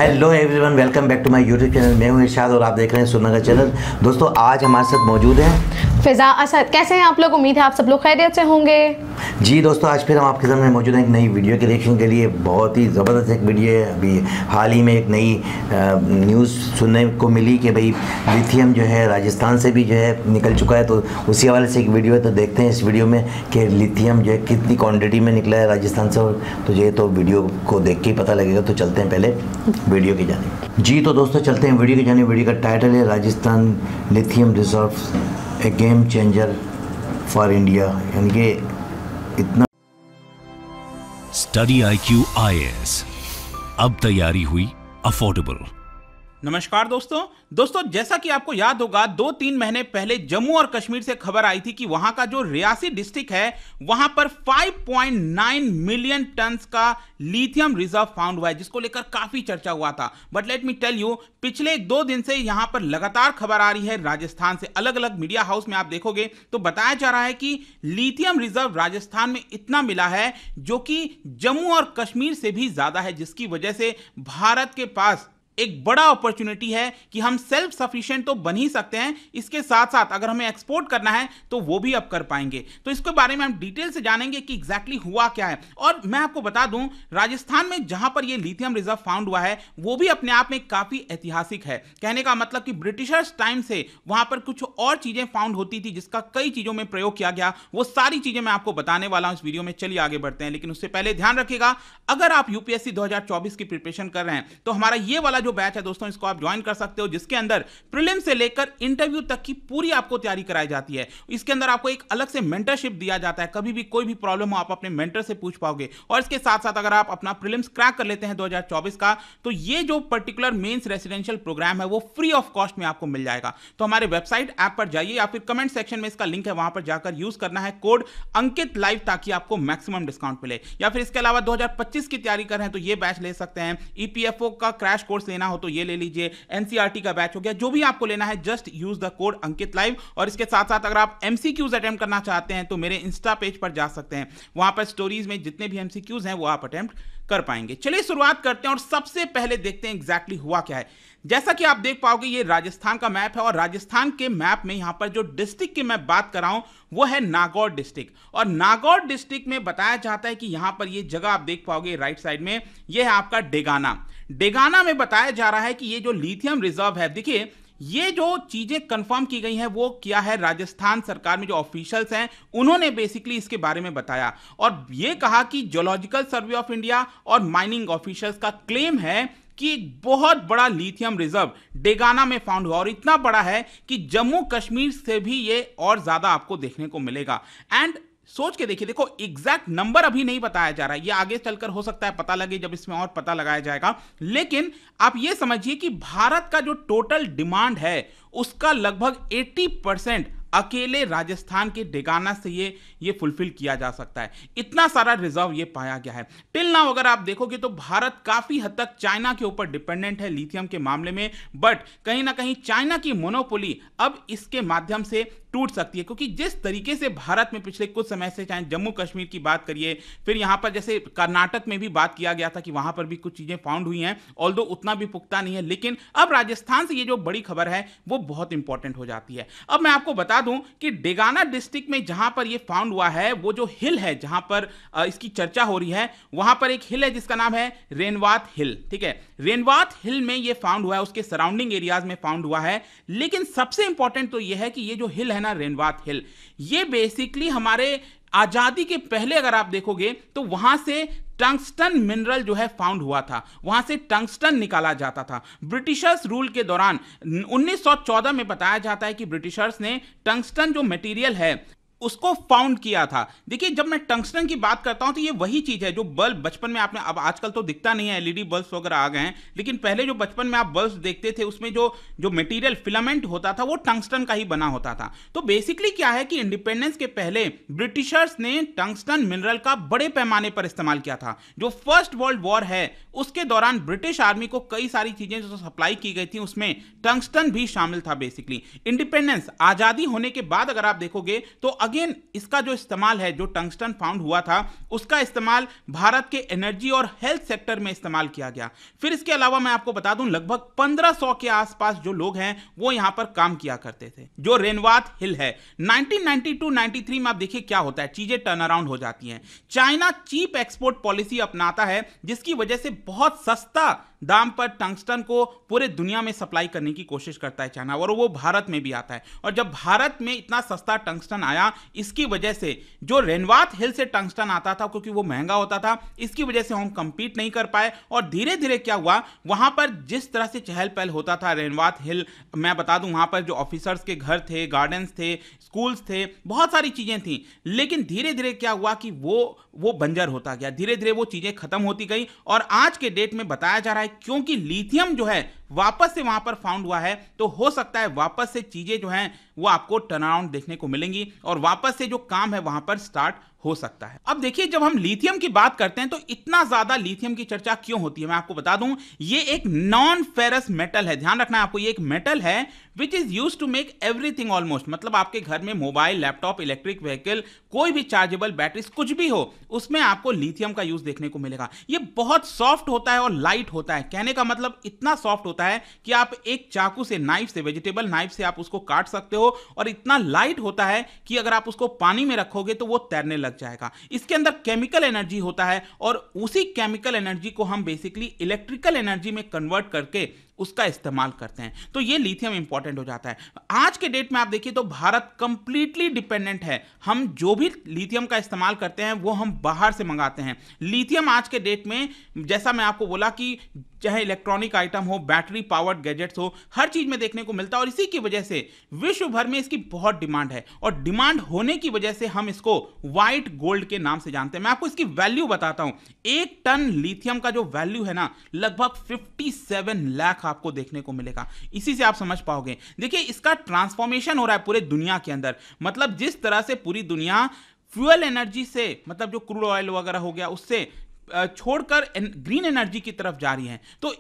Hello everyone, welcome back to my YouTube channel. मैं हूं इरशाद और आप देख रहे हैं सुनना का चैनल। दोस्तों, आज हमारे साथ मौजूद हैं फिजा असद। कैसे हैं आप लोग? उम्मीद है आप सब लोग खैरियत से होंगे। जी दोस्तों, आज फिर हम आपके सामने मौजूद हैं एक नई वीडियो के देखने के लिए। बहुत ही ज़बरदस्त एक वीडियो है। अभी हाल ही में एक नई न्यूज़ सुनने को मिली कि भाई लिथियम जो है राजस्थान से भी जो है निकल चुका है, तो उसी हवाले से एक वीडियो है। तो देखते हैं इस वीडियो में कि लिथियम जो है कितनी क्वान्टिटी में निकला है राजस्थान से। तो ये तो वीडियो को देख के ही पता लगेगा। तो चलते हैं पहले वीडियो की जाने। जी तो दोस्तों, चलते हैं वीडियो की जाने। वीडियो का टाइटल है Rajasthan lithium reserves A game changer for India. यानी कि इतना स्टडी IQ IAS, अब तैयारी हुई अफोर्डेबल। नमस्कार दोस्तों, जैसा कि आपको याद होगा 2-3 महीने पहले जम्मू और कश्मीर से खबर आई थी कि वहां का जो रियासी डिस्ट्रिक्ट है वहां पर 5.9 मिलियन टन का लिथियम रिजर्व फाउंड हुआ है, जिसको लेकर काफी चर्चा हुआ था। But let me tell you, पिछले 2 दिन से यहां पर लगातार खबर आ रही है राजस्थान से। अलग अलग मीडिया हाउस में आप देखोगे तो बताया जा रहा है कि लिथियम रिजर्व राजस्थान में इतना मिला है जो कि जम्मू और कश्मीर से भी ज्यादा है, जिसकी वजह से भारत के पास एक बड़ा अपॉर्चुनिटी है कि हम सेल्फ सफिशिएंट तो बन ही सकते हैं, इसके साथ साथ अगर हमें एक्सपोर्ट करना है तो वो भी अब कर पाएंगे। तो इसके बारे में हम डिटेल से जानेंगे कि एग्जैक्टली हुआ क्या है। और मैं आपको बता दूं, राजस्थान में जहां पर ये लिथियम रिजर्व फाउंड हुआ है वो भी अपने आप में काफी ऐतिहासिक है। कहने का मतलब कि ब्रिटिशर्स टाइम से वहां पर कुछ और चीजें फाउंड होती थी जिसका कई चीजों में प्रयोग किया गया। वो सारी चीजें मैं आपको बताने वाला हूं इस वीडियो में। चलिए आगे बढ़ते हैं, लेकिन उससे पहले ध्यान रखिएगा, अगर आप यूपीएससी 2024 की प्रिपरेशन कर रहे हैं तो हमारा ये वाला जो बैच है दोस्तों, इसको आप ज्वाइन कर सकते हो, जिसके अंदर प्रीलिम से लेकर इंटरव्यू तक की पूरी आपको तैयारी कराई जाती है। इसके अंदर आपको एक अलग से मेंटरशिप दिया जाता है। कभी भी कोई भी प्रॉब्लम हो आप अपने मेंटर से पूछ पाओगे। और इसके साथ साथ अगर आप अपना प्रीलिम्स क्रैक कर लेते हैं 2024 का, तो ये जो पर्टिकुलर मेंस रेसिडेंशियल प्रोग्राम है वो फ्री ऑफ कॉस्ट में आपको मिल जाएगा। तो हमारे वेबसाइट ऐप पर जाइए या फिर कमेंट सेक्शन में इसका लिंक है, वहां पर जाकर यूज करना है कोड अंकित लाइव, ताकि आपको मैक्सिमम डिस्काउंट मिले। या फिर इसके अलावा 2025 की तैयारी कर रहे हैं तो ये बैच ले सकते हैं। EPFO का क्रैश कोर्स लेना हो तो ये ले लीजिए। NCERT का बैच हो गया, जो भी आपको लेना है just use the code Ankit live. और इसके साथ साथ अगर आप MCQs अटेम्प्ट करना चाहते हैं तो मेरे इंस्टा पेज पर जा सकते हैं, वहां पर स्टोरीज में जितने भी MCQs हैं वो आप अटेम्प्ट कर पाएंगे। चलिए शुरुआत करते हैं और सबसे पहले देखते हैं एग्जैक्टली हुआ क्या है। जैसा कि आप देख पाओगे ये राजस्थान का मैप है और राजस्थान के मैप में यहां पर जो डिस्ट्रिक्ट की मैं बात कर रहा हूं वो है नागौर डिस्ट्रिक्ट। और नागौर डिस्ट्रिक्ट में बताया जाता है कि यहां पर ये जगह आप देख पाओगे राइट साइड में, ये है आपका डेगाना। डेगाना में बताया जा रहा है कि ये जो लिथियम रिजर्व है, देखिए ये जो चीजें कंफर्म की गई हैं वो क्या है, राजस्थान सरकार में जो ऑफिशियल्स हैं उन्होंने बेसिकली इसके बारे में बताया और ये कहा कि जियोलॉजिकल सर्वे ऑफ इंडिया और माइनिंग ऑफिशियल्स का क्लेम है कि एक बहुत बड़ा लिथियम रिजर्व डेगाना में फाउंड हुआ और इतना बड़ा है कि जम्मू कश्मीर से भी ये और ज्यादा आपको देखने को मिलेगा। एंड सोच के देखिए, देखो एग्जैक्ट नंबर अभी नहीं बताया जा रहा है, ये आगे चलकर हो सकता है पता लगे जब इसमें और पता लगाया जाएगा। लेकिन आप ये समझिए कि भारत का जो टोटल डिमांड है उसका लगभग 80% अकेले राजस्थान के डेगाना से ये फुलफिल किया जा सकता है। इतना सारा रिजर्व ये पाया गया है। टिल नाउ अगर आप देखोगे तो भारत काफी हद तक चाइना के ऊपर डिपेंडेंट है लिथियम के मामले में, बट कहीं ना कहीं चाइना की मोनोपोली अब इसके माध्यम से टूट सकती है, क्योंकि जिस तरीके से भारत में पिछले कुछ समय से, चाहे जम्मू कश्मीर की बात करिए, फिर यहां पर जैसे कर्नाटक में भी बात किया गया था कि वहां पर भी कुछ चीजें फाउंड हुई हैं, ऑल्दो उतना भी पुख्ता नहीं है, लेकिन अब राजस्थान से ये जो बड़ी खबर है वो बहुत इंपॉर्टेंट हो जाती है। अब मैं आपको बता दूं कि डेगाना डिस्ट्रिक्ट में जहां पर ये फाउंड हुआ है, वो जो हिल है जहां पर इसकी चर्चा हो रही है, वहां पर एक हिल है जिसका नाम है रेनवात हिल। ठीक है, रेनवात हिल में ये फाउंड हुआ है, उसके सराउंडिंग एरियाज में फाउंड हुआ है। लेकिन सबसे इंपॉर्टेंट तो ये है कि ये जो हिल है ना, रेनवात हिल, ये बेसिकली हमारे आजादी के पहले अगर आप देखोगे तो वहां से टंगस्टन मिनरल जो है फाउंड हुआ था, वहां से टंगस्टन निकाला जाता था। ब्रिटिशर्स रूल के दौरान 1914 में बताया जाता है कि ब्रिटिशर्स ने टंगस्टन जो मटेरियल है उसको फाउंड किया था। देखिए जब मैं टंगस्टन की बात करता हूं तो ये वही चीज है जो बल्ब बचपन में आपने, अब आजकल तो दिखता नहीं है, LED बल्ब वगैरह आ गए हैं, लेकिन पहले जो बचपन में आप बल्ब देखते थे उसमें जो मटेरियल फिलामेंट होता था वो टंगस्टन का ही बना होता था। तो बेसिकली क्या है कि इंडिपेंडेंस के पहले ब्रिटिशर्स ने टंगस्टन मिनरल का बड़े पैमाने पर इस्तेमाल किया था। जो फर्स्ट वर्ल्ड वॉर है उसके दौरान ब्रिटिश आर्मी को कई सारी चीजें जो सप्लाई की गई थी उसमें टंगस्टन भी शामिल था। बेसिकली इंडिपेंडेंस, आजादी होने के बाद अगर आप देखोगे तो अगेन इसका जो इस्तेमाल है, जो टंगस्टन फाउंड हुआ था उसका इस्तेमाल भारत के एनर्जी और हेल्थ सेक्टर में इस्तेमाल किया गया। फिर इसके अलावा मैं आपको बता दूं लगभग 1500 के आसपास जो लोग हैं वो यहां पर काम किया करते थे। जो रेनवात हिल है 1992-93 में आप देखिए क्या होता है, चीजें टर्न अराउंड हो जाती हैं। चाइना चीप एक्सपोर्ट पॉलिसी अपनाता है जिसकी वजह से बहुत सस्ता दाम पर टंगस्टन को पूरे दुनिया में सप्लाई करने की कोशिश करता है चाइना, और वो भारत में भी आता है। और जब भारत में इतना सस्ता टंगस्टन आया, इसकी वजह से जो रेनवात हिल से टंगस्टन आता था क्योंकि वो महंगा होता था, इसकी वजह से हम कंपीट नहीं कर पाए। और धीरे धीरे क्या हुआ, वहां पर जिस तरह से चहल पहल होता था रेनवात हिल, मैं बता दूं वहां पर जो ऑफिसर्स के घर थे, गार्डन्स थे, स्कूल्स थे, बहुत सारी चीजें थी, लेकिन धीरे धीरे क्या हुआ कि वो बंजर होता गया, धीरे धीरे वो चीजें खत्म होती गई। और आज के डेट में बताया जा रहा है क्योंकि लिथियम जो है वापस से वहां पर फाउंड हुआ है, तो हो सकता है वापस से चीजें जो हैं वो आपको टर्न अराउंड देखने को मिलेंगी और वापस से जो काम है वहां पर स्टार्ट हो सकता है। अब देखिए जब हम लिथियम की बात करते हैं तो इतना ज्यादा लिथियम की चर्चा क्यों होती है, मैं आपको बता दूं ये एक नॉन फेरस मेटल है। ध्यान रखना है आपको, ये एक मेटल है which is used to make everything almost, मतलब आपके घर में मोबाइल, लैपटॉप, इलेक्ट्रिक व्हीकल, कोई भी चार्जेबल बैटरीज कुछ भी हो, उसमें आपको लिथियम का यूज देखने को मिलेगा। ये बहुत सॉफ्ट होता है और लाइट होता है। कहने का मतलब इतना सॉफ्ट होता है कि आप एक चाकू से, नाइफ से, वेजिटेबल नाइफ से आप उसको काट सकते हो, और इतना लाइट होता है कि अगर आप उसको पानी में रखोगे तो वो तैरने लग जाएगा। इसके अंदर केमिकल एनर्जी होता है और उसी केमिकल एनर्जी को हम बेसिकली इलेक्ट्रिकल एनर्जी में कन्वर्ट करके उसका इस्तेमाल करते हैं। तो ये लिथियम इंपॉर्टेंट हो जाता है। आज के डेट में आप देखिए तो भारत कंप्लीटली डिपेंडेंट है। हम जो भी लिथियम का इस्तेमाल करते हैं वो हम बाहर से मंगाते हैं। लिथियम आज के डेट में, जैसा मैं आपको बोला कि चाहे इलेक्ट्रॉनिक आइटम हो, बैटरी पावर्ड गैजेट्स हो, हर चीज में देखने को मिलता है, और इसी की वजह से विश्व भर में इसकी बहुत डिमांड है। और डिमांड होने की वजह से हम इसको व्हाइट गोल्ड के नाम से जानते हैं। मैं आपको इसकी वैल्यू बताता हूं। 1 टन लिथियम का जो वैल्यू है ना, लगभग 57 लाख आपको देखने को मिलेगा। इसी से आप समझ पाओगे। देखिए इसका ट्रांसफॉर्मेशन हो रहा है पूरे दुनिया के अंदर, मतलब जिस तरह से पूरी दुनिया फ्यूल एनर्जी से, मतलब जो क्रूड ऑयल वगैरह हो गया, उससे छोड़कर ग्रीन एनर्जी की तरफ जा रही है। तो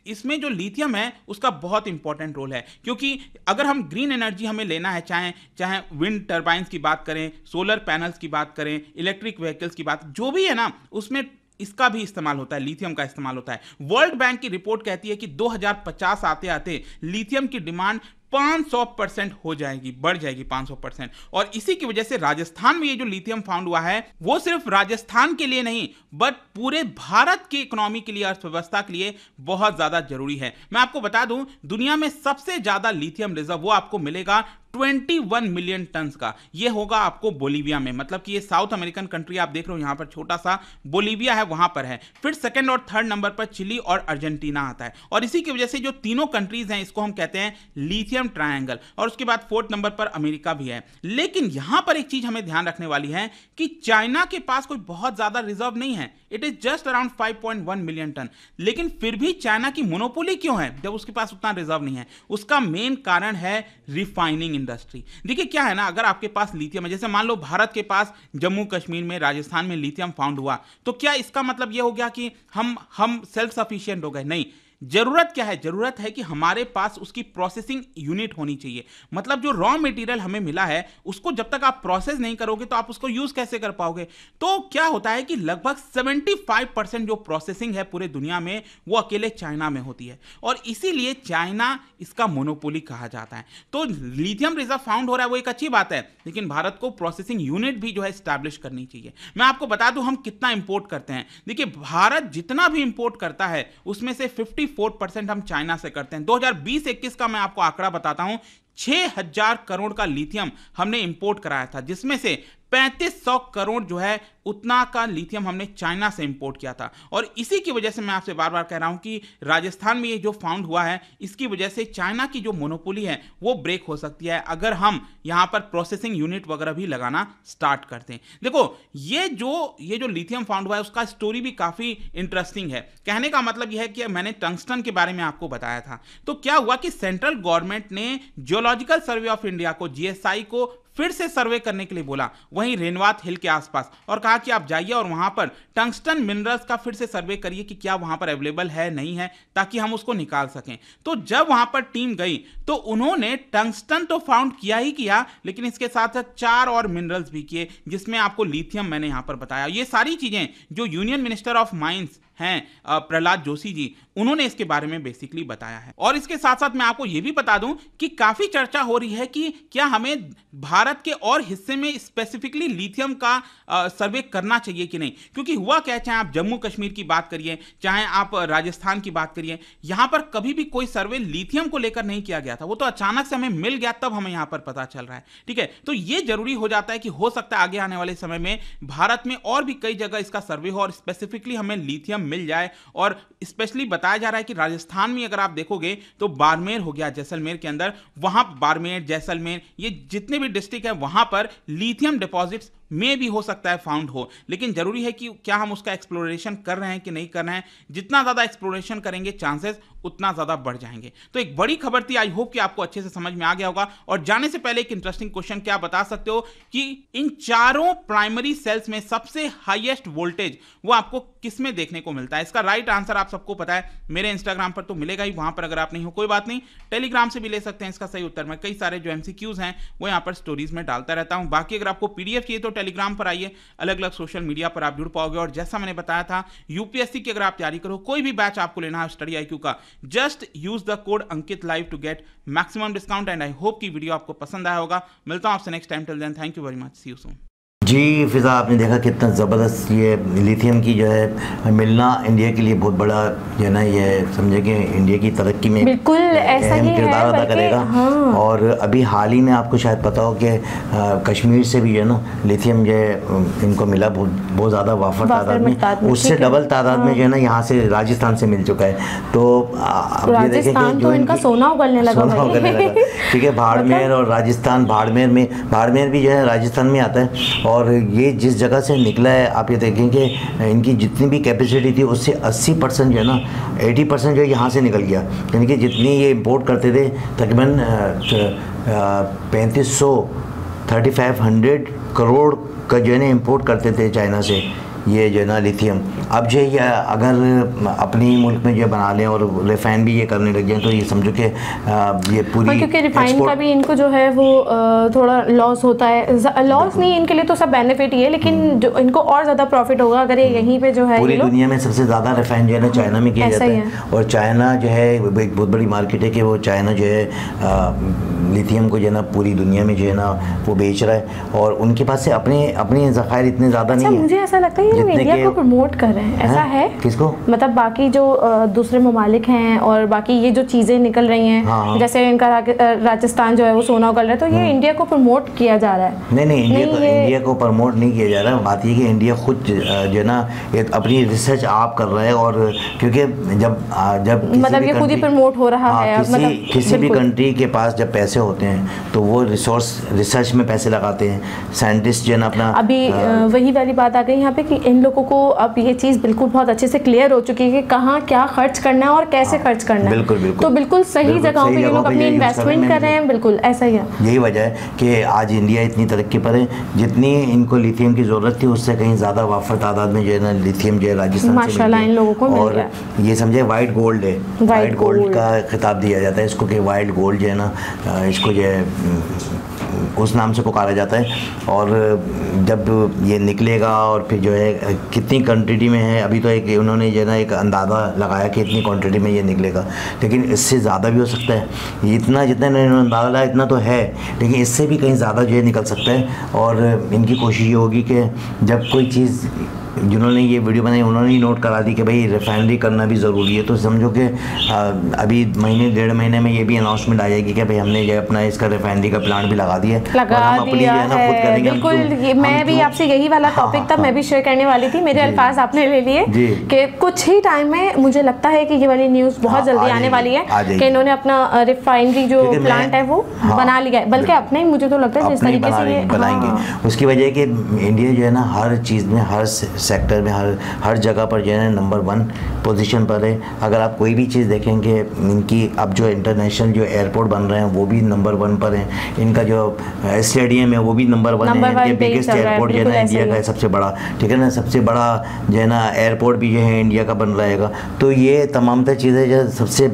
इसमें जो लिथियम है उसका बहुत इंपॉर्टेंट रोल है, क्योंकि अगर हम ग्रीन एनर्जी हमें लेना है, चाहे विंड टर्बाइंस की बात करें, सोलर पैनल्स की बात करें, इलेक्ट्रिक व्हीकल्स की बात, जो भी है ना, उसमें इसका भी इस्तेमाल होता है, लिथियम का इस्तेमाल होता है। वर्ल्ड बैंक की रिपोर्ट कहती है कि 2050 आते आते लिथियम की डिमांड 500% हो जाएगी, बढ़ जाएगी 500%। और इसी की वजह से राजस्थान में ये जो लिथियम फाउंड हुआ है वो सिर्फ राजस्थान के लिए नहीं बट पूरे भारत की इकोनॉमी के लिए, अर्थव्यवस्था के लिए बहुत ज्यादा जरूरी है। मैं आपको बता दूं दुनिया में सबसे ज्यादा लिथियम रिजर्व वो आपको मिलेगा 21 मिलियन टन का। ये होगा आपको बोलीविया में, मतलब कि ये साउथ अमेरिकन कंट्री आप देख रहे हो, यहां पर छोटा सा बोलीविया है, वहां पर है। फिर सेकंड और थर्ड नंबर पर चिली और अर्जेंटीना आता है। और इसी की वजह से जो तीनों कंट्रीज हैं इसको हम कहते हैं लिथियम ट्रायंगल। और उसके बाद फोर्थ नंबर पर अमेरिका भी है। लेकिन यहां पर एक चीज हमें ध्यान रखने वाली है कि चाइना के पास कोई बहुत ज्यादा रिजर्व नहीं है। It is just around 5.1 million ton. लेकिन फिर भी चाइना की मोनोपोली क्यों है जब उसके पास उतना रिजर्व नहीं है? उसका मेन कारण है रिफाइनिंग इंडस्ट्री। देखिए क्या है ना, अगर आपके पास लिथियम है, जैसे मान लो भारत के पास जम्मू कश्मीर में, राजस्थान में लिथियम फाउंड हुआ, तो क्या इसका मतलब यह हो गया कि हम सेल्फ सफिशिएंट हो गए? नहीं। जरूरत क्या है? जरूरत है कि हमारे पास उसकी प्रोसेसिंग यूनिट होनी चाहिए। मतलब जो रॉ मटेरियल हमें मिला है उसको जब तक आप प्रोसेस नहीं करोगे तो आप उसको यूज कैसे कर पाओगे? तो क्या होता है कि लगभग 75% जो प्रोसेसिंग है पूरे दुनिया में वो अकेले चाइना में होती है, और इसीलिए चाइना इसका मोनोपोली कहा जाता है। तो लिथियम रिजर्व फाउंड हो रहा है वो एक अच्छी बात है, लेकिन भारत को प्रोसेसिंग यूनिट भी जो है स्टैब्लिश करनी चाहिए। मैं आपको बता दूं हम कितना इंपोर्ट करते हैं। देखिए भारत जितना भी इंपोर्ट करता है उसमें से 54% हम चाइना से करते हैं। 2020-21 का मैं आपको आंकड़ा बताता हूं, 6000 करोड़ का लिथियम हमने इंपोर्ट कराया था, जिसमें से 3500 करोड़ जो है उतना का लिथियम हमने चाइना से इंपोर्ट किया था। और इसी की वजह से मैं आपसे बार बार कह रहा हूं कि राजस्थान में ये जो फाउंड हुआ है इसकी वजह से चाइना की जो मोनोपोली है वो ब्रेक हो सकती है अगर हम यहां पर प्रोसेसिंग यूनिट वगैरह भी लगाना स्टार्ट करते हैं। देखो ये जो लिथियम फाउंड हुआ है उसका स्टोरी भी काफी इंटरेस्टिंग है। कहने का मतलब यह है कि मैंने टंगस्टन के बारे में आपको बताया था, तो क्या हुआ कि सेंट्रल गवर्नमेंट ने जियोलॉजिकल सर्वे ऑफ इंडिया को, जीएसआई को फिर से सर्वे करने के लिए बोला, वहीं रेनवात हिल के आसपास, और कहा कि आप जाइए और वहां पर टंगस्टन मिनरल्स का फिर से सर्वे करिए कि क्या वहां पर अवेलेबल है नहीं है, ताकि हम उसको निकाल सकें। तो जब वहां पर टीम गई तो उन्होंने टंगस्टन तो फाउंड किया ही किया, लेकिन इसके साथ साथ 4 और मिनरल्स भी किए, जिसमें आपको लिथियम मैंने यहां पर बताया। ये सारी चीजें जो यूनियन मिनिस्टर ऑफ माइंस हैं प्रहलाद जोशी जी, उन्होंने इसके बारे में बेसिकली बताया है। और इसके साथ साथ मैं आपको यह भी बता दूं कि काफी चर्चा हो रही है कि क्या हमें भारत के और हिस्से में स्पेसिफिकली लिथियम का सर्वे करना चाहिए कि नहीं, क्योंकि हुआ क्या, चाहे आप जम्मू कश्मीर की बात करिए, चाहे आप राजस्थान की बात करिए, यहां पर कभी भी कोई सर्वे लिथियम को लेकर नहीं किया गया था। वो तो अचानक से हमें मिल गया, तब हमें यहां पर पता चल रहा है। ठीक है, तो यह जरूरी हो जाता है कि हो सकता है आगे आने वाले समय में भारत में और भी कई जगह इसका सर्वे हो और स्पेसिफिकली हमें लिथियम मिल जाए। और स्पेशली बताया जा रहा है कि राजस्थान में अगर आप देखोगे तो बाड़मेर हो गया, जैसलमेर के अंदर, वहां बाड़मेर, जैसलमेर, ये जितने भी डिस्ट्रिक्ट है वहां पर लिथियम डिपॉजिट्स में भी हो सकता है फाउंड हो। लेकिन जरूरी है कि क्या हम उसका एक्सप्लोरेशन कर रहे हैं कि नहीं कर रहे हैं। जितना ज्यादा एक्सप्लोरेशन करेंगे चांसेस उतना ज्यादा बढ़ जाएंगे। तो एक बड़ी खबर थी, आई होप कि आपको अच्छे से समझ में आ गया होगा। और जाने से पहले एक इंटरेस्टिंग क्वेश्चन, क्या बता सकते हो कि इन चारों प्राइमरी सेल्स में सबसे हाईएस्ट वोल्टेज वो आपको किसमें देखने को मिलता है? इसका राइट आंसर आप सबको पता है, मेरे इंस्टाग्राम पर तो मिलेगा ही, वहां पर अगर आप नहीं हो कोई बात नहीं, टेलीग्राम से भी ले सकते हैं इसका सही उत्तर। मैं कई सारे जो एमसीक्यूज हैं वो यहां पर स्टोरीज में डालता रहता हूं। बाकी अगर आपको पीडीएफ चाहिए तो टेलीग्राम पर आइए, अलग अलग सोशल मीडिया पर आप जुड़ पाओगे। और जैसा मैंने बताया था, यूपीएससी की अगर आप तैयारी करो, कोई भी बैच आपको लेना है स्टडी IQ का, just use the code Ankit live to get maximum discount. And I hope की वीडियो आपको पसंद आया होगा। मिलता हूं आपसे next time, till then thank you very much, see you soon. जी फिजा, आपने देखा कितना ज़बरदस्त ये लिथियम की जो है मिलना इंडिया के लिए बहुत बड़ा जो है ना, ये समझे कि इंडिया की तरक्की में बिल्कुल ऐसा ही किरदार अदा करेगा। हाँ। और अभी हाल ही में आपको शायद पता हो कि कश्मीर से भी जो है ना लिथियम जो है इनको मिला बहुत ज़्यादा वाफर तादाद में, उससे डबल तादाद में जो है ना यहाँ से राजस्थान से मिल चुका है। तो ये देखें कि जो इनका सोना उगलने लगा। ठीक है, बाड़मेर और राजस्थान, बाड़मेर भी जो है राजस्थान में आता है। और ये जिस जगह से निकला है, आप ये देखें कि इनकी जितनी भी कैपेसिटी थी उससे 80% जो है ना, 80% जो है यहाँ से निकल गया। यानी कि जितनी ये इंपोर्ट करते थे तकरीबन 3500 करोड़ का जो है ना इंपोर्ट करते थे चाइना से ये जो है ना लिथियम। अब जो ये अगर अपनी मुल्क में जो बना लें और रिफाइन भी ये करने लग जाए तो ये समझो कि ये पूरी, क्योंकि रिफाइन का भी इनको जो है वो थोड़ा लॉस होता है। लॉस नहीं, इनके लिए तो सब बेनिफिट ही है, लेकिन जो इनको और ज़्यादा प्रॉफिट होगा अगर ये यहीं पे जो है पूरी दुनिया में सबसे ज़्यादा रिफाइन जो है ना चाइना में किया जाता है। और चाइना जो है एक बहुत बड़ी मार्केट है कि वो चाइना जो है लिथियम को जो है ना पूरी दुनिया में जो है ना वो बेच रहा है। और उनके पास से अपने ज़खायर इतने ज़्यादा नहीं है। मुझे ऐसा लगता है इंडिया को प्रमोट कर रहे हैं, ऐसा है? किसको? मतलब बाकी जो दूसरे ममालिक हैं और बाकी ये जो चीजें निकल रही हैं, हाँ। जैसे इनका राजस्थान जो है वो सोना उगल रहा है, तो ये इंडिया को प्रमोट किया जा रहा है। नहीं, इंडिया को प्रमोट नहीं किया जा रहा है। बात ये कि इंडिया खुद जो है ना अपनी रिसर्च आप कर रहा है। और क्योंकि जब मतलब ये खुद ही प्रमोट हो रहा है। किसी भी कंट्री के पास जब पैसे होते हैं तो वो रिसर्च में पैसे लगाते हैं, साइंटिस्ट जो है ना अपना। अभी वही वाली बात आ गई यहाँ पे कि इन लोगों को अब ये चीज़ बिल्कुल बहुत अच्छे से क्लियर हो चुकी है कि कहाँ क्या खर्च करना है और कैसे खर्च करना है। बिल्कुल। तो बिल्कुल सही जगहों पे ये लोग अपनी इन्वेस्टमेंट कर रहे हैं। बिल्कुल ऐसा ही है। यही वजह है कि आज इंडिया इतनी तरक्की पर है। जितनी इनको लिथियम की जरूरत थी उससे कहीं ज़्यादा वाफर तादाद में जो है ना लिथियम जो है राजस्थान माशाल्लाह इन लोगों को मिल गया। और ये समझे वाइट गोल्ड है, वाइट गोल्ड का खिताब दिया जाता है इसको कि वाइट गोल्ड जो है ना इसको जो है उस नाम से पुकारा जाता है। और जब ये निकलेगा और फिर जो है कितनी क्वांटिटी में है, अभी तो एक उन्होंने जो है ना एक अंदाज़ा लगाया कि इतनी क्वांटिटी में ये निकलेगा, लेकिन इससे ज़्यादा भी हो सकता है। जितना इन्होंने अंदाज़ा लगाया इतना तो है, लेकिन इससे भी कहीं ज़्यादा जो है निकल सकता है। और इनकी कोशिश ये होगी कि जब कोई चीज़, जिन्होंने ये वीडियो बनाई उन्होंने ही नोट करा दी कि भाई रिफाइनरी करना भी ज़रूरी है, तो समझो कि अभी महीने 1.5 महीने में ये भी अनाउंसमेंट आ जाएगी कि भाई हमने जो अपना इसका रिफाइनरी का प्लांट भी लगा दिया है। बिल्कुल, मैं भी आपसे यही वाला टॉपिक था, मैं भी शेयर करने वाली थी। मेरे अल्फाज आपने ले लिए कि कुछ ही टाइम में मुझे लगता है कि ये वाली न्यूज़ बहुत जल्दी आने वाली है कि इन्होंने अपना रिफाइनरी जो प्लांट है वो बना लिया है, बल्कि अपने ही मुझे तो लगता है जिस तरीके से बनाएंगे। उसकी वजह है कि इंडिया जो है ना हर चीज़ में, हर सेक्टर में, हर जगह पर जो है नंबर 1 पोजीशन पर है। अगर आप कोई भी चीज़ देखेंगे इनकी, अब जो इंटरनेशनल जो एयरपोर्ट बन रहे हैं वो भी नंबर 1 पर हैं। इनका जो स्टेडियम है वो भी नंबर 1 है, बिगेस्ट एयरपोर्ट जो है ना इंडिया का सबसे बड़ा, ठीक है ना, सबसे बड़ा जो है ना एयरपोर्ट भी जो है इंडिया का बन रहेगा। तो ये तमाम तर चीज़ें जो सबसे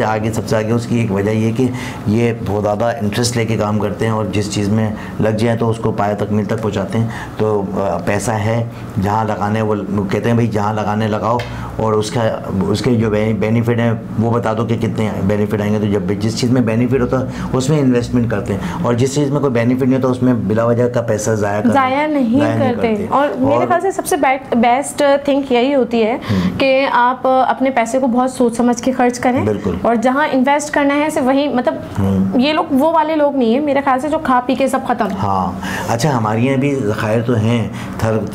आगे उसकी एक वजह ये कि ये बहुत ज़्यादा इंटरेस्ट लेके काम करते हैं और जिस चीज़ में लग जाए तो उसको पाए तक मिल तक पहुँचाते हैं। तो पैसा है जहाँ लगाने, वो कहते हैं भाई जहाँ लगाने लगाओ और उसके जो बेनिफिट हैं वो बता दो कि कितने बेनिफिट आएंगे। तो जब जिस चीज़ में बेनिफिट होता है उसमें इन्वेस्टमेंट करते हैं और जिस चीज़ में कोई बेनिफिट नहीं होता उसमें बिला वजह का पैसा ज़ाया नहीं करते। और मेरे ख्याल से सबसे बेस्ट थिंग यही होती है कि आप अपने पैसे को बहुत सोच समझ के खर्च करें और जहाँ इन्वेस्ट करना है सिर्फ वही, मतलब ये लोग वो वाले लोग नहीं है मेरे ख्याल से जो खा पी के सब खत्म। हाँ अच्छा, हमारे यहाँ भी ज़खायर तो हैं,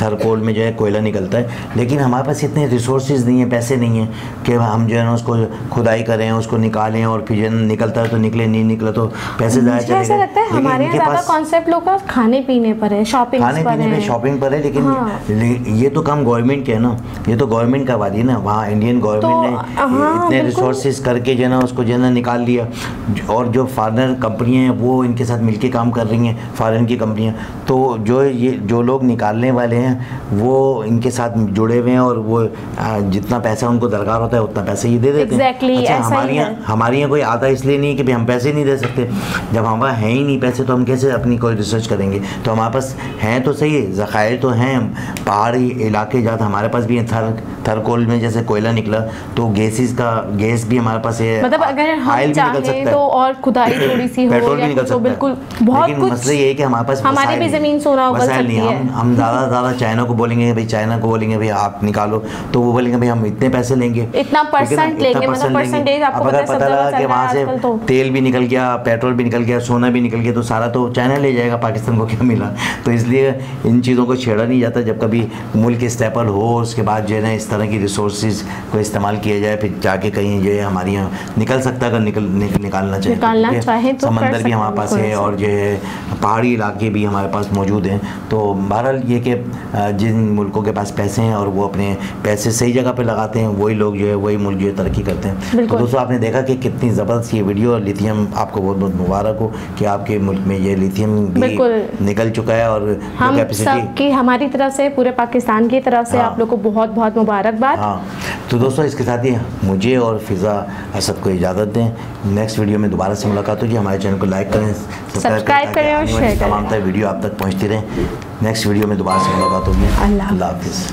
थरकोल में जो है कोयला निकलता है, लेकिन हमारे पास इतने रिसोर्सेज नहीं है, पैसे नहीं है कि हम जो है ना उसको खुदाई करें, उसको निकालें और फिर जो निकलता है तो निकले, नहीं निकला तो पैसे ज़्यादा चले गए। ऐसा लगता है हमारे यहाँ ज़्यादा कॉन्सेप्ट लोग का खाने पीने पर है, शॉपिंग पर है, लेकिन ये तो काम गवर्नमेंट के है ना, ये तो गवर्नमेंट करवा दी ना। वहाँ इंडियन गवर्नमेंट ने इतने रिसोर्सेज करके जो है ना उसको जो है ना निकाल लिया और जो फॉरेनर कंपनियाँ हैं वो इनके साथ मिलके काम कर रही हैं, फॉरेन की कंपनियाँ। तो जो लोग निकालने वाले हैं वो इनके साथ जुड़े हुए हैं और वो जितना पैसा उनको दरकार होता है उतना पैसे ही दे देते हैं। अच्छा, हमारे यहाँ कोई आता इसलिए नहीं कि भाई हम पैसे नहीं दे सकते, जब हमारे हैं ही नहीं पैसे तो हम कैसे अपनी कोई रिसर्च करेंगे। तो हमारे पास हैं तो सही, ज़खायर तो हैं, पहाड़ी इलाके जाते हमारे पास भी है, थरकोल में जैसे कोयला निकला तो गैस भी हमारे पास है, मतलब अगर हम चाहें तो और खुदाई थोड़ी सी हो, पेट्रोल भी निकल सकता है, बिल्कुल बहुत कुछ। मसला ये है कि हमारे पास हमारी भी जमीन सोना उगल सकती है। हम ज़्यादा चाइना को बोलेंगे भाई आप निकालो, तो वो बोलेंगे भाई हम इतने पैसे लेंगे, इतना परसेंट लेंगे, मतलब परसेंटेज आपको पता लगा कि वहाँ से तेल भी निकल गया, पेट्रोल भी निकल गया, सोना भी निकल गया, तो सारा तो चाइना ले जाएगा, पाकिस्तान को क्या मिला। तो इसलिए इन चीज़ों को छेड़ा नहीं जाता। जब कभी मुल्क स्टेबल हो उसके बाद जो है ना इस तरह की रिसोर्सेज को इस्तेमाल किया जाए, फिर जाके कहीं जो है हमारे यहाँ निकल सकता है, अगर निकालना चाहिए तो समंदर भी हमारे पास है और जो है पहाड़ी इलाके भी हमारे पास मौजूद हैं। तो बहरहाल ये कि जिन मुल्कों के पास पैसे हैं और वो अपने पैसे सही जगह पे लगाते हैं वही लोग जो है वही मुल्क जो है तरक्की करते हैं। तो दोस्तों आपने देखा कि कितनी ज़बरदस्त ये वीडियो, और लिथियम आपको बहुत बहुत मुबारक हो कि आपके मुल्क में ये लिथियम भी निकल चुका है और हम सबकी हमारी तरफ से, पूरे पाकिस्तान की तरफ से आप लोग को बहुत बहुत मुबारकबाद। हाँ तो दोस्तों इसके साथ ही मुझे और फिज़ा असद को इजाज़त दें। नेक्स्ट वीडियो में दोबारा से मुलाकात होगी। हमारे चैनल को लाइक करें, सब्सक्राइब करें और शेयर करें, तमाम वीडियो आप तक पहुँचती रहें। नेक्स्ट वीडियो में दोबारा से मुलाकात होगी। अल्लाह हाफिज़।